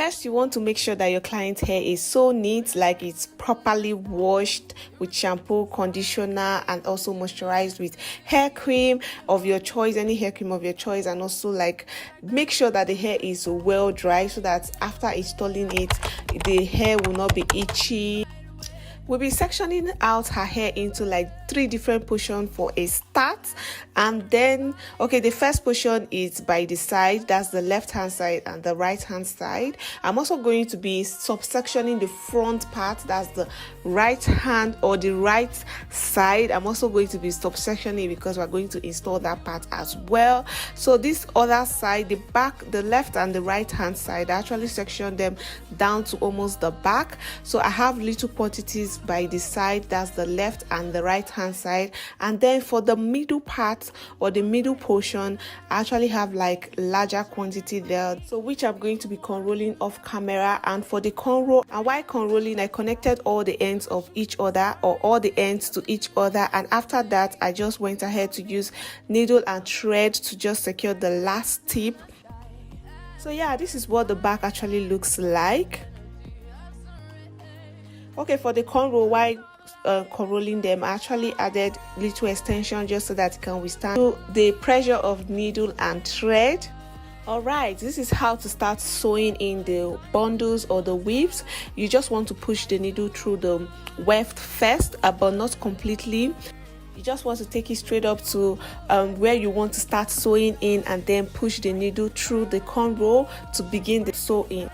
First, you want to make sure that your client's hair is so neat, like it's properly washed with shampoo, conditioner, and also moisturized with hair cream of your choice, any hair cream of your choice. And also like make sure that the hair is well dry so that after installing it, the hair will not be itchy. We'll be sectioning out her hair into like 3 different portions for a start. And then, okay, the first portion is by the side, that's the left hand side and the right hand side. I'm also going to be subsectioning the front part, that's the right hand or the right side. I'm also going to be subsectioning because we're going to install that part as well. So this other side, the back, the left and the right hand side, I actually section them down to almost the back. So I have little quantities by the side, that's the left and the right hand side. And then for the middle part or the middle portion, I actually have like larger quantity there, so which I'm going to be conrolling off camera. And for the conroll, and while conrolling, I connected all the ends of each other, or all the ends to each other, and after that I just went ahead to use needle and thread to just secure the last tip. So yeah, this is what the back actually looks like. Okay, for the cornrow, while corrolling them, I actually added little extension just so that it can withstand the pressure of needle and thread. Alright, this is how to start sewing in the bundles or the weaves. You just want to push the needle through the weft first, but not completely. You just want to take it straight up to where you want to start sewing in, and then push the needle through the cornrow to begin the sewing.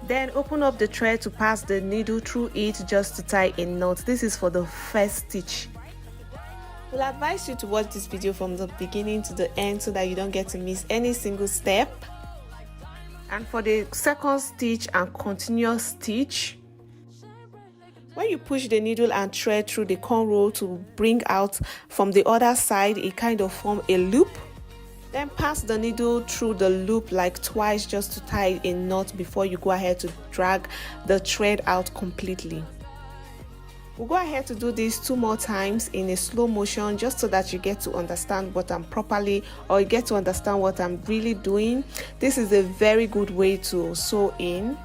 Then open up the thread to pass the needle through it just to tie a knot. This is for the first stitch. We'll advise you to watch this video from the beginning to the end so that you don't get to miss any single step. And for the second stitch and continuous stitch, when you push the needle and thread through the cornrow to bring out from the other side, it kind of forms a loop. Then pass the needle through the loop like twice just to tie a knot before you go ahead to drag the thread out completely. We'll go ahead to do this 2 more times in a slow motion just so that you get to understand what I'm properly, or you get to understand what I'm really doing. This is a very good way to sew in,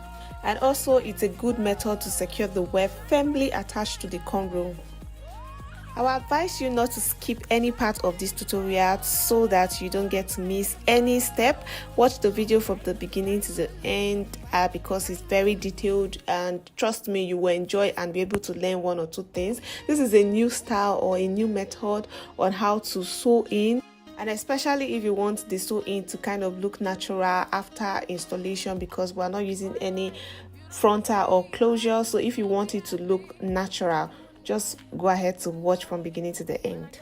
and also it's a good method to secure the weft firmly attached to the cornrow. I will advise you not to skip any part of this tutorial so that you don't get to miss any step. Watch the video from the beginning to the end because it's very detailed, and trust me, you will enjoy and be able to learn 1 or 2 things. This is a new style or a new method on how to sew in, and especially if you want the sew in to kind of look natural after installation, because we're not using any frontal or closure. So if you want it to look natural, just go ahead to watch from beginning to the end.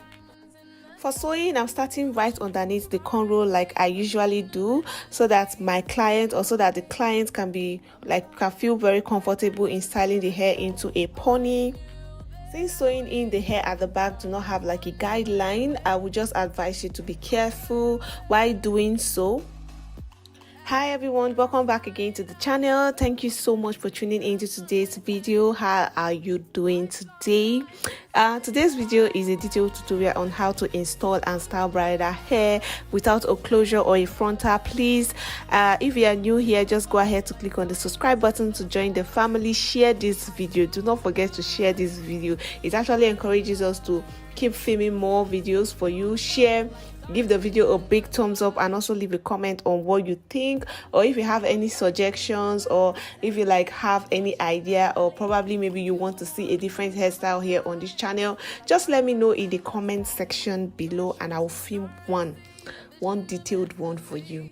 For sewing, I'm starting right underneath the cornrow like I usually do, so that my client, or so that the client can feel very comfortable in styling the hair into a pony. Since sewing in the hair at the back do not have like a guideline, I would just advise you to be careful while doing so. Hi everyone, welcome back again to the channel. Thank you so much for tuning into today's video. How are you doing today? Today's video is a detailed tutorial on how to install and style bridal hair without a closure or a frontal. Please, if you are new here, just go ahead to click on the subscribe button to join the family. Share this video. Do not forget to share this video. It actually encourages us to keep filming more videos for you. Share, give the video a big thumbs up, and also leave a comment on what you think, or if you have any suggestions, or if you have any idea, or probably maybe you want to see a different hairstyle here on this channel. Just let me know in the comment section below, and I'll film one detailed one for you.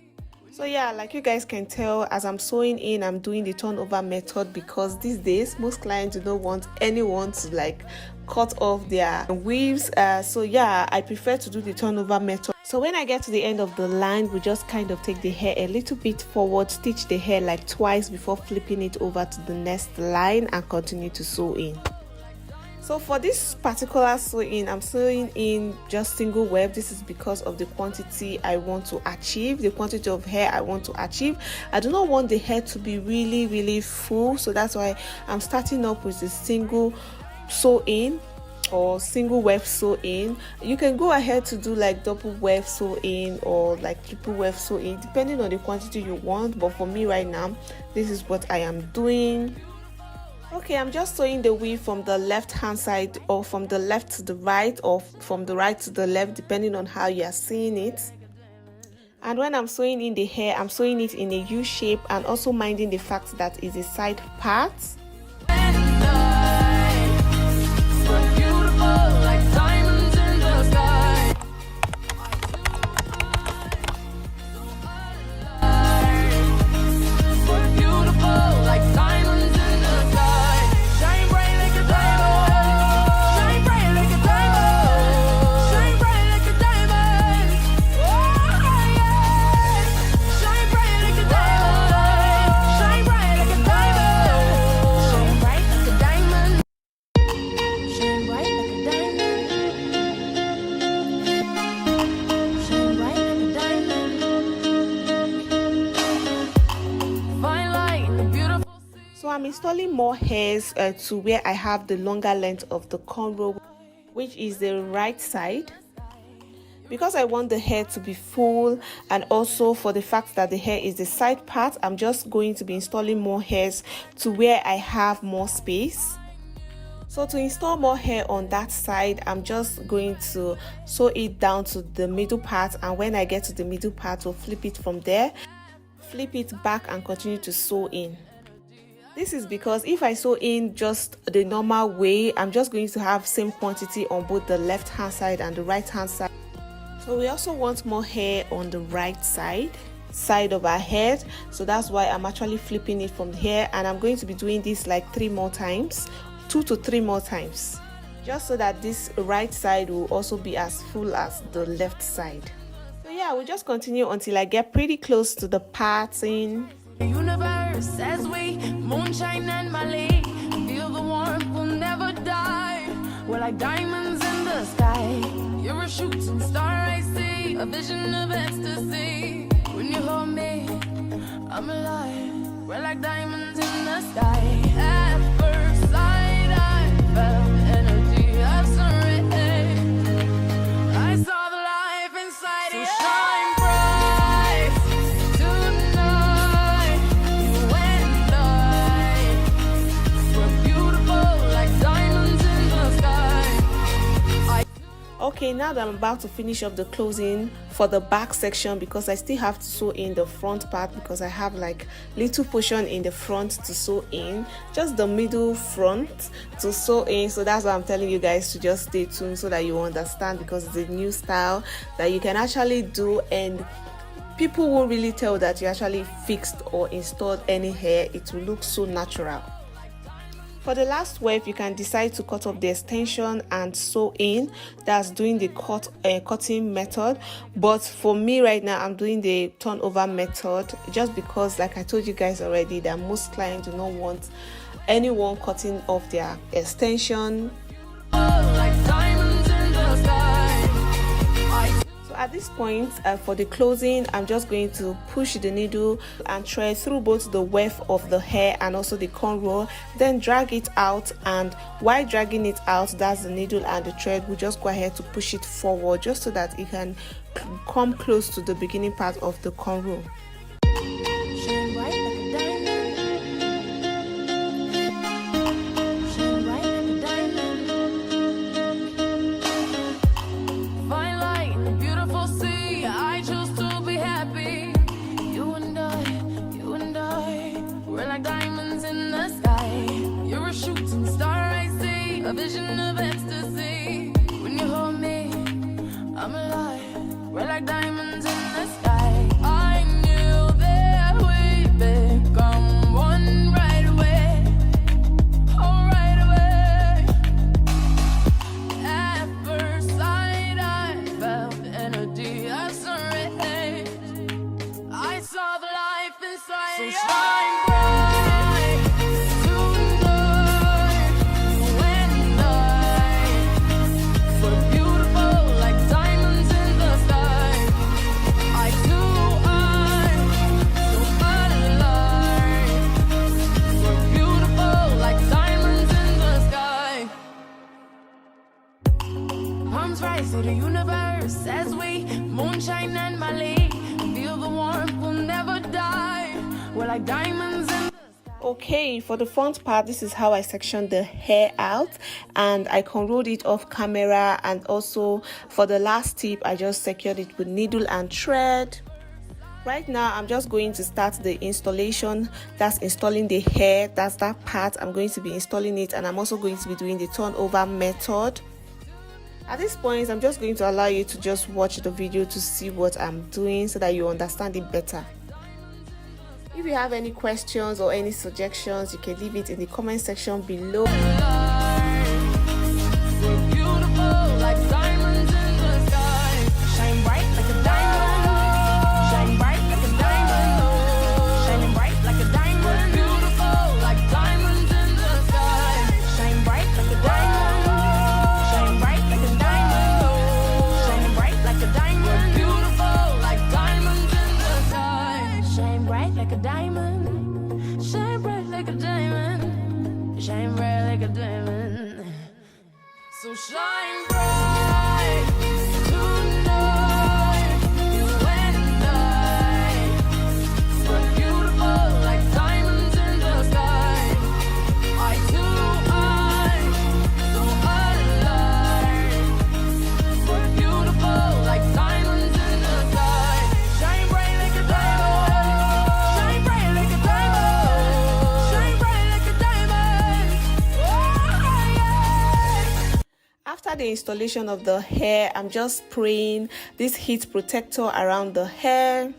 So yeah, like you guys can tell, as I'm sewing in, I'm doing the turnover method because these days most clients do not want anyone to cut off their weaves. So yeah, I prefer to do the turnover method. So when I get to the end of the line, we just kind of take the hair a little bit forward, stitch the hair twice before flipping it over to the next line, and continue to sew in. So for this particular sewing, I'm sewing in just single web. This is because of the quantity I want to achieve, the quantity of hair I want to achieve. I do not want the hair to be really full, so that's why I'm starting up with a single sew in. or single weft sew-in. You can go ahead to do like double weft sew-in or like triple weft sew-in depending on the quantity you want, but for me right now this is what I am doing. Okay, I'm just sewing the weave from the left hand side, or from the left to the right, or from the right to the left, depending on how you are seeing it. And when I'm sewing in the hair, I'm sewing it in a U shape, and also minding the fact that it's a side part. So I'm installing more hairs to where I have the longer length of the cornrow, which is the right side, because I want the hair to be full, and also for the fact that the hair is the side part, I'm just going to be installing more hairs to where I have more space. So to install more hair on that side, I'm just going to sew it down to the middle part, and when I get to the middle part, we'll flip it from there, flip it back and continue to sew in. This is because if I sew in just the normal way, I'm just going to have same quantity on both the left hand side and the right hand side. So we also want more hair on the right side of our head, so that's why I'm actually flipping it from here, and I'm going to be doing this like 3 more times, 2 to 3 more times, just so that this right side will also be as full as the left side. So yeah, we'll just continue until I get pretty close to the parting. The universe as we moonshine and Mali, feel the warmth, will never die. We're like diamonds in the sky. You're a shooting star, I see a vision of ecstasy. When you hold me, I'm alive. We're like diamonds in the sky. At first sight, I felt energy of surrender. I saw the life inside you. So shine bright tonight, you and I. We're beautiful like diamonds in the sky. Okay, now that I'm about to finish up the closing for the back section, because I still have to sew in the front part, because I have like little portion in the front to sew in, just the middle front to sew in. So that's why I'm telling you guys to just stay tuned so that you understand, because it's a new style that you can actually do and people won't really tell that you actually fixed or installed any hair. It will look so natural. For the last wave, you can decide to cut off the extension and sew in. That's doing the cutting method, but for me right now I'm doing the turnover method, just because like I told you guys already that most clients do not want anyone cutting off their extension. Like diamonds in the sky. So at this point, for the closing, I'm just going to push the needle and thread through both the weft of the hair and also the cornrow, then drag it out, and while dragging it out, that's the needle and the thread, we'll just go ahead to push it forward just so that it can come close to the beginning part of the cornrow. Shine bright like a diamond. Shine bright like a diamond. Fine light in the beautiful sea. I choose to be happy. You and I, we're like diamonds in the sky. You're a shooting star, I see a vision of ecstasy. When you hold me, I'm alive. We're like diamonds in the sky. I knew that we'd become one right away. Oh, right away. At first sight, I felt the energy of surrender. I saw the life inside. So shine bright tonight, you and I. rise to the universe as we moonshine and Mali. Feel the warmth, we'll never die. We're like diamonds in. Okay, for the front part, this is how I sectioned the hair out, and I cornrowed it off camera. And also for the last tip, I just secured it with needle and thread. Right now I'm just going to start the installation. That's installing the hair. That's that part. I'm going to be installing it, and I'm also going to be doing the turnover method. At this point, I'm just going to allow you to just watch the video to see what I'm doing so that you understand it better. If you have any questions or any suggestions, you can leave it in the comment section below. We're beautiful like diamonds in the sky. Shine bright like a diamond. Shine bright like a diamond. Shining bright like a diamond. We're beautiful like diamonds in the sky. Shine bright like a diamond. Shine bright like a diamond. Shining bright like a diamond. We're beautiful like diamonds in the sky. Shine bright like a diamond. Shine bright like a diamond. Shine bright like a diamond. So shine bright tonight, you and I. We're beautiful like diamonds in the sky. Eye to eye, so alive. We're beautiful like diamonds in the sky. Shine bright like a diamond. Shine bright like a diamond. Shine bright like a diamond. Oh, yeah. After the installation of the hair, I'm just spraying this heat protector around the hair,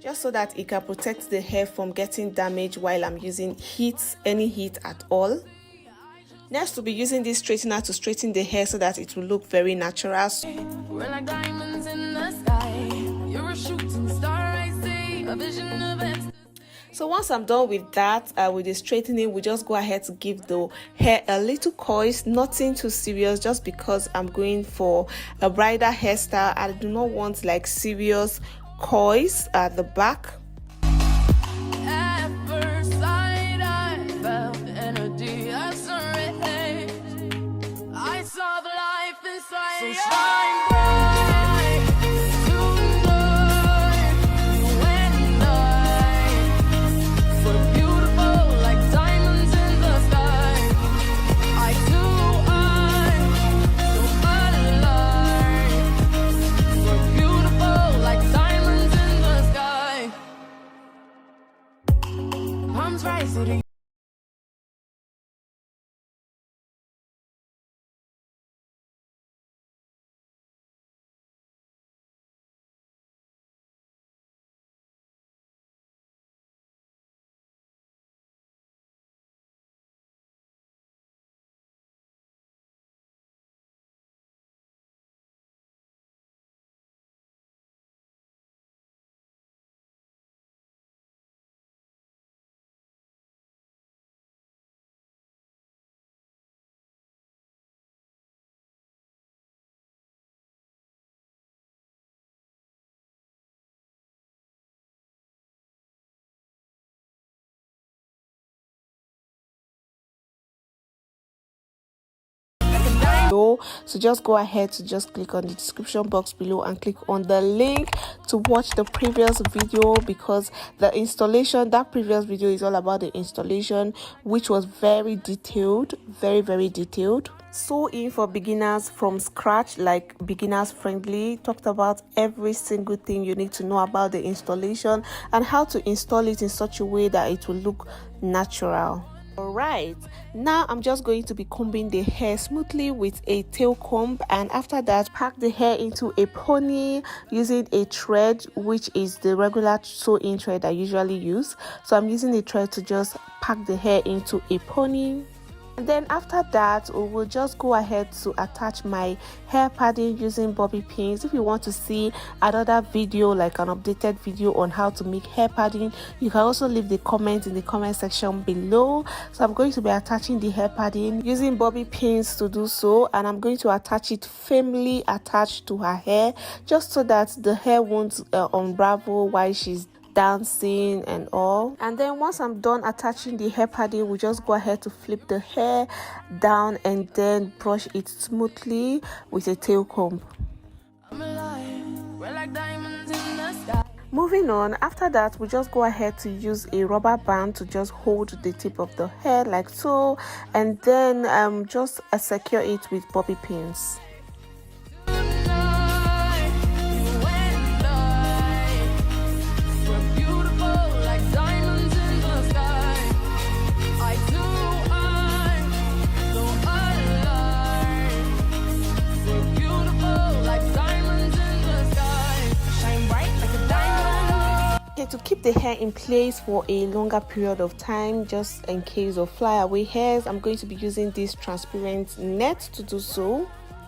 just so that it can protect the hair from getting damaged while I'm using any heat at all. Next, we'll be using this straightener to straighten the hair so that it will look very natural. We're like diamonds in the sky. You're a shooting star, I see. A vision of ecstasy. So once I'm done with that, with the straightening, we just go ahead to give the hair a little coils, nothing too serious, just because I'm going for a bridal hairstyle. I do not want like serious coils at the back. At first sight, I felt energy I surrendered. I saw the life inside. So shine bright tonight, you and I. We're beautiful like diamonds in the sky. Eye to eye, so alive. We're beautiful like diamonds in the sky. Palms rise to the So just go ahead to just click on the description box below and click on the link to watch the previous video, because the installation, that previous video is all about the installation, which was very detailed, very detailed. Sewing for beginners from scratch, like beginners friendly. Talked about every single thing you need to know about the installation and how to install it in such a way that it will look natural. Alright, now I'm just going to be combing the hair smoothly with a tail comb, and after that pack the hair into a pony using a thread, which is the regular sewing thread I usually use. So I'm using the thread to just pack the hair into a pony. And then after that, we will just go ahead to attach my hair padding using bobby pins. If you want to see another video, like an updated video on how to make hair padding, you can also leave the comment in the comment section below. So I'm going to be attaching the hair padding using bobby pins to do so, and I'm going to attach it firmly attached to her hair, just so that the hair won't unravel while she's dancing and all. And then once I'm done attaching the hair padding, we just go ahead to flip the hair down and then brush it smoothly with a tail comb. I'm alive. We're like diamonds in the sky. Moving on, after that we just go ahead to use a rubber band to just hold the tip of the hair like so, and then just secure it with bobby pins. To keep the hair in place for a longer period of time, just in case of flyaway hairs, I'm going to be using this transparent net to do so.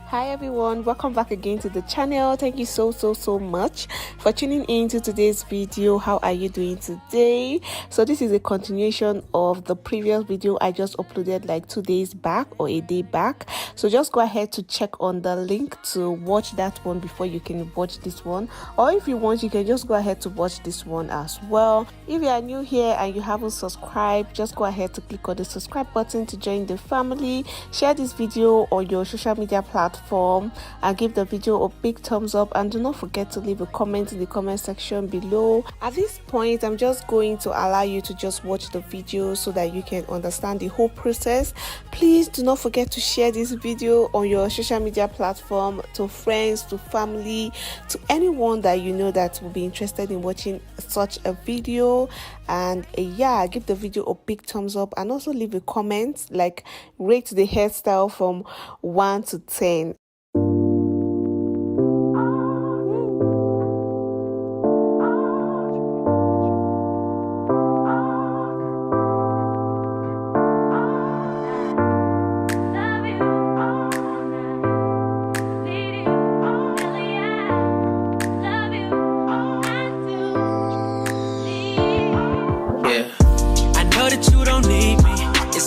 Hi everyone, welcome back again to the channel. Thank you so much for tuning in to today's video. How are you doing today? So this is a continuation of the previous video I just uploaded like 2 days back or a day back. So just go ahead to check on the link to watch that one before you can watch this one, or if you want you can just go ahead to watch this one as well. If you are new here and you haven't subscribed, just go ahead to click on the subscribe button to join the family. Share this video on your social media platform and give the video a big thumbs up, and do not forget to leave a comment in the comment section below. At this point I'm just going to allow you to just watch the video so that you can understand the whole process. Please do not forget to share this video on your social media platform to friends, to family, to anyone that you know that will be interested in watching such a video. And yeah, give the video a big thumbs up and also leave a comment, like rate the hairstyle from 1 to 10.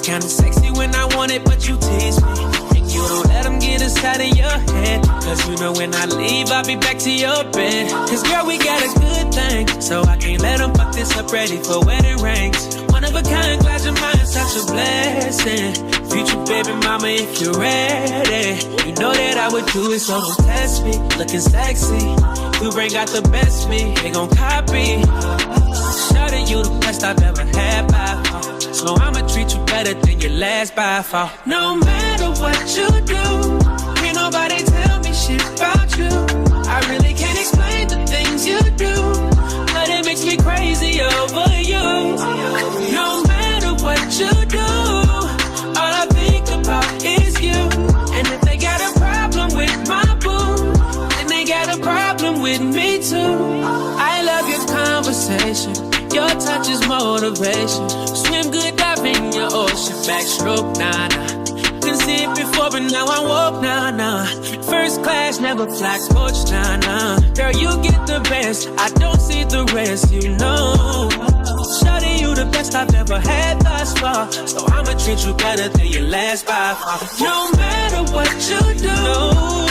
Kinda sexy when I want it, but you tease me. And you don't let them get inside of your head, cause you know when I leave, I'll be back to your bed. Cause girl, we got a good thing, so I can't let them fuck this up, ready for wedding rings. One of a kind, glad your mind's such a blessing. Future baby mama, if you're ready, you know that I would do it, so don't test me. Looking sexy, we bring out the best me, they gon' copy. Shawty, you the best I've ever had by far, so I'ma treat you better than your last by far. No matter what you do, can't nobody tell me shit about you. I really can't explain the things you do, but it makes me crazy over you. No matter what you do, all I think about is you. And if they got a problem with my boo, then they got a problem with me too. I love your conversation, your touch is motivation. Swim good, dive in your ocean, backstroke, nah. Couldn't see it before, but now I walk, nah. First class, never fly coach, nah. Girl, you get the best, I don't see the rest, you know. Shawty, you the best I've ever had thus far, so I'ma treat you better than your last by far. No matter what you do,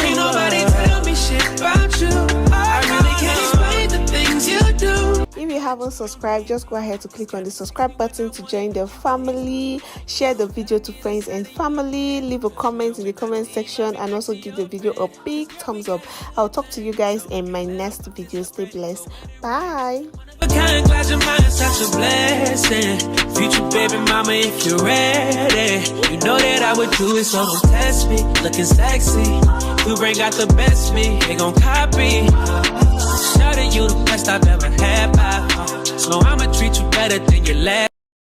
ain't nobody tell me shit about you. I really can't explain the things you do. If you haven't subscribed, just go ahead to click on the subscribe button to join the family. Share the video to friends and family. Leave a comment in the comment section and also give the video a big thumbs up. I'll talk to you guys in my next video. Stay blessed. Bye. Glad your mind's such a blessing. Future baby mama, if you're ready, you know that I would do it, so don't test me. Looking sexy, we bring out the best me, they gon' copy. Shawty, you the best I've ever had by far, so I'ma treat you better than your last.